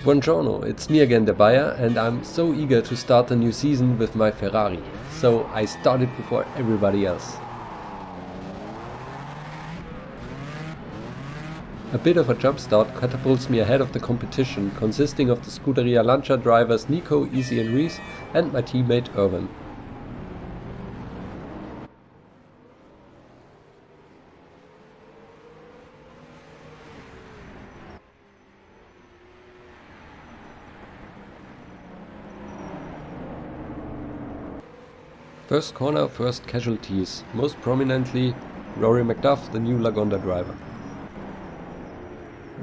Buongiorno, it's me again, the buyer, and I'm so eager to start the new season with my Ferrari, so I started before everybody else. A bit of a jump start catapults me ahead of the competition, consisting of the Scuderia Lancia drivers Nico, Easy and Reese, and my teammate Irvin. First corner, first casualties, most prominently Rory McDuff, the new Lagonda driver.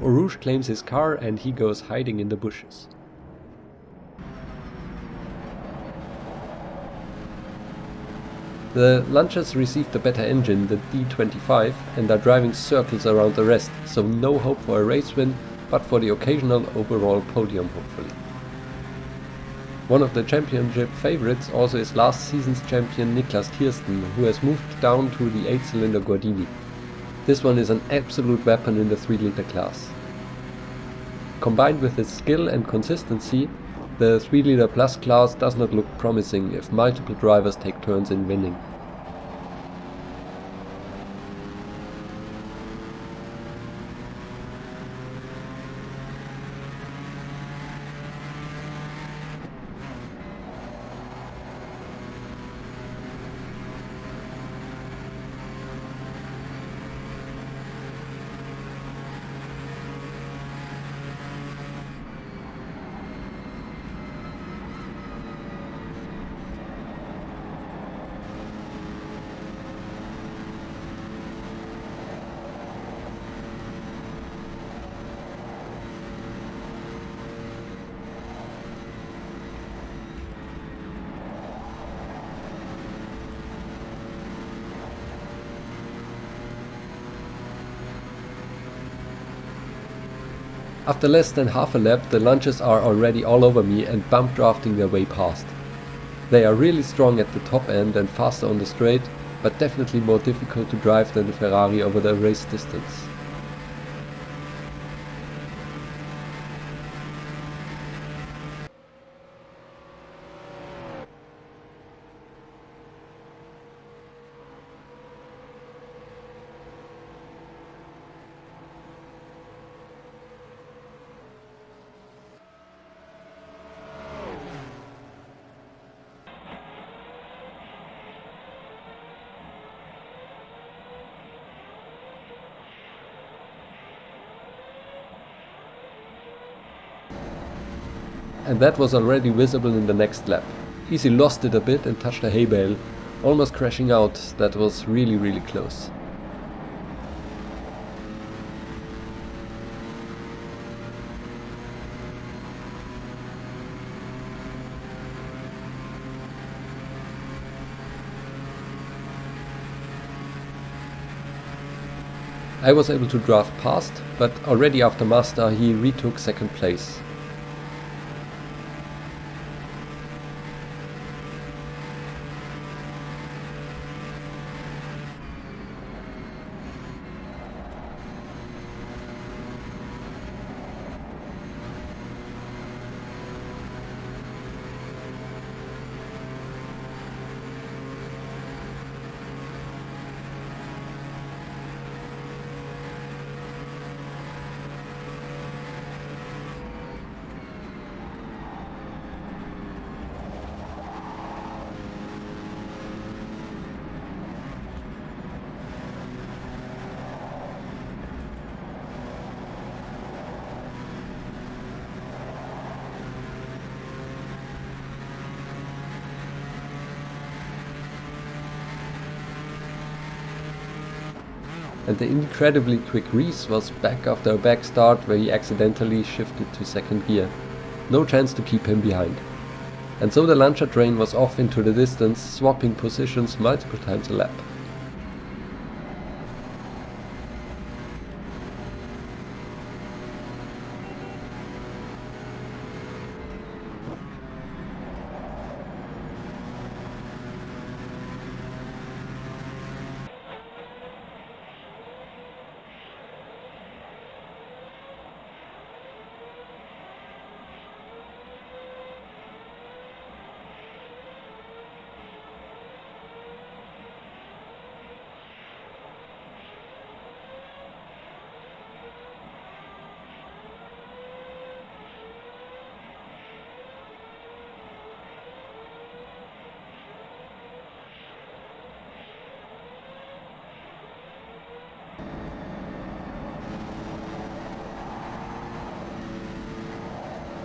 Rouge claims his car and he goes hiding in the bushes. The Lancias received the better engine, the D25, and are driving circles around the rest, so no hope for a race win, but for the occasional overall podium hopefully. One of the championship favorites also is last season's champion Niklas Kirsten, who has moved down to the 8-cylinder Gordini. This one is an absolute weapon in the 3-liter class. Combined with its skill and consistency, the 3-liter plus class does not look promising if multiple drivers take turns in winning. After less than half a lap, the Lancias are already all over me and bump drafting their way past. They are really strong at the top end and faster on the straight, but definitely more difficult to drive than the Ferrari over the race distance. And that was already visible in the next lap. Easy lost it a bit and touched a hay bale, almost crashing out. That was really close. I was able to draft past, but already after Mazda he retook second place. And the incredibly quick Reese was back after a back start where he accidentally shifted to second gear. No chance to keep him behind. And so the Lancia train was off into the distance, swapping positions multiple times a lap.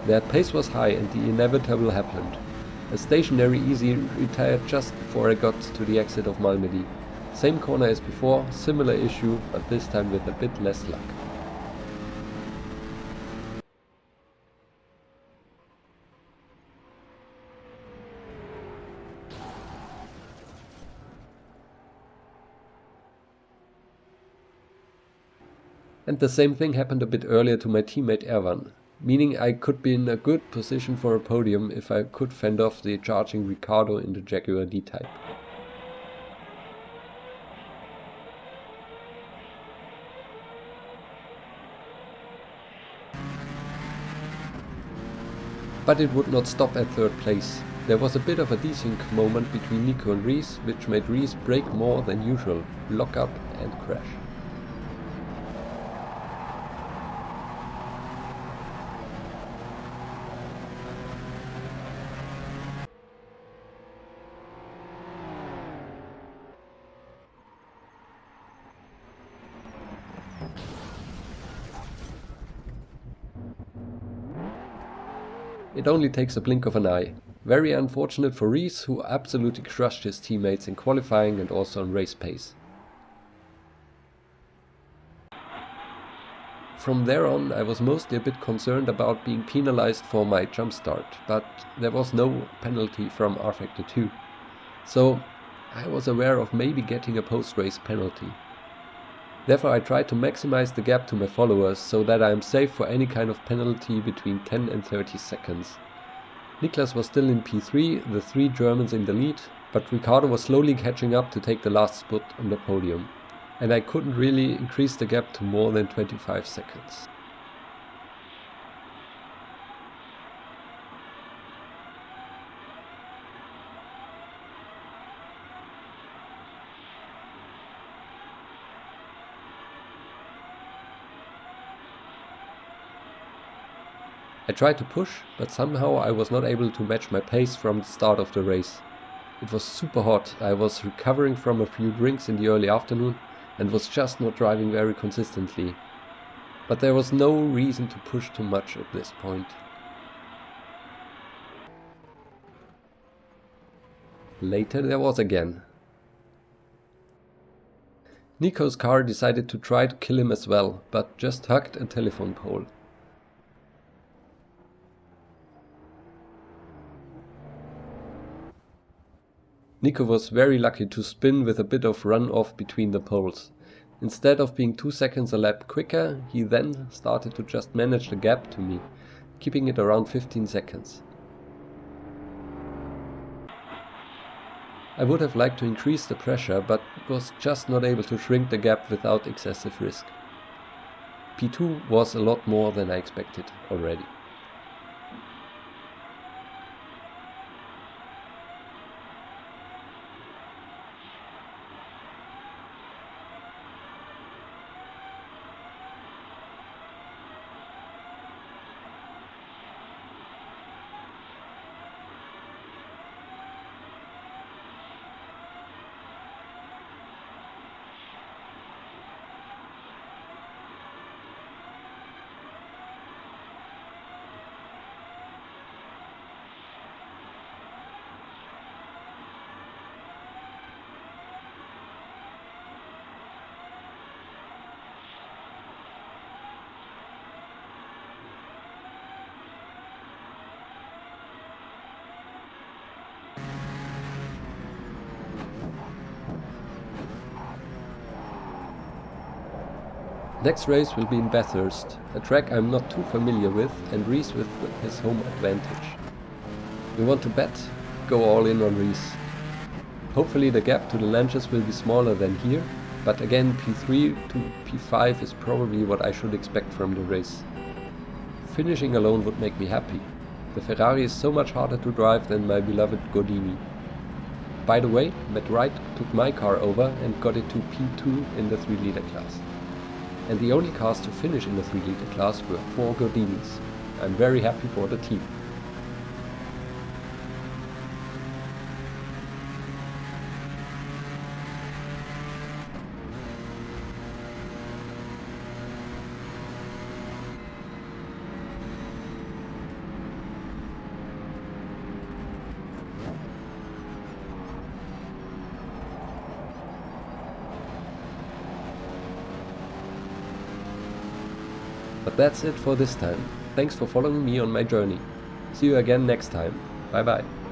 Their pace was high and the inevitable happened. A stationary easy retired just before I got to the exit of Malmedy. Same corner as before, similar issue, but this time with a bit less luck. And the same thing happened a bit earlier to my teammate Erwan, meaning I could be in a good position for a podium if I could fend off the charging Ricciardo in the Jaguar D-Type. But it would not stop at third place. There was a bit of a desync moment between Nico and Rees, which made Rees brake more than usual, lock up and crash. It only takes a blink of an eye. Very unfortunate for Rees, who absolutely crushed his teammates in qualifying and also on race pace. From there on, I was mostly a bit concerned about being penalized for my jump start, but there was no penalty from rFactor 2. So I was aware of maybe getting a post-race penalty. Therefore I tried to maximize the gap to my followers so that I am safe for any kind of penalty between 10 and 30 seconds. Niklas was still in P3, the 3 Germans in the lead, but Ricciardo was slowly catching up to take the last spot on the podium. And I couldn't really increase the gap to more than 25 seconds. I tried to push, but somehow I was not able to match my pace from the start of the race. It was super hot, I was recovering from a few drinks in the early afternoon and was just not driving very consistently. But there was no reason to push too much at this point. Later there was again. Nico's car decided to try to kill him as well, but just hugged a telephone pole. Nico was very lucky to spin with a bit of run-off between the poles. Instead of being 2 seconds a lap quicker, he then started to just manage the gap to me, keeping it around 15 seconds. I would have liked to increase the pressure, but was just not able to shrink the gap without excessive risk. P2 was a lot more than I expected already. Next race will be in Bathurst, a track I'm not too familiar with, and Rees with his home advantage. You want to bet? Go all in on Rees. Hopefully the gap to the Lanciers will be smaller than here, but again P3 to P5 is probably what I should expect from the race. Finishing alone would make me happy. The Ferrari is so much harder to drive than my beloved Gordini. By the way, Matt Wright took my car over and got it to P2 in the 3-liter class. And the only cars to finish in the 3-liter class were 4 Gordinis. I'm very happy for the team. But that's it for this time. Thanks for following me on my journey. See you again next time. Bye bye.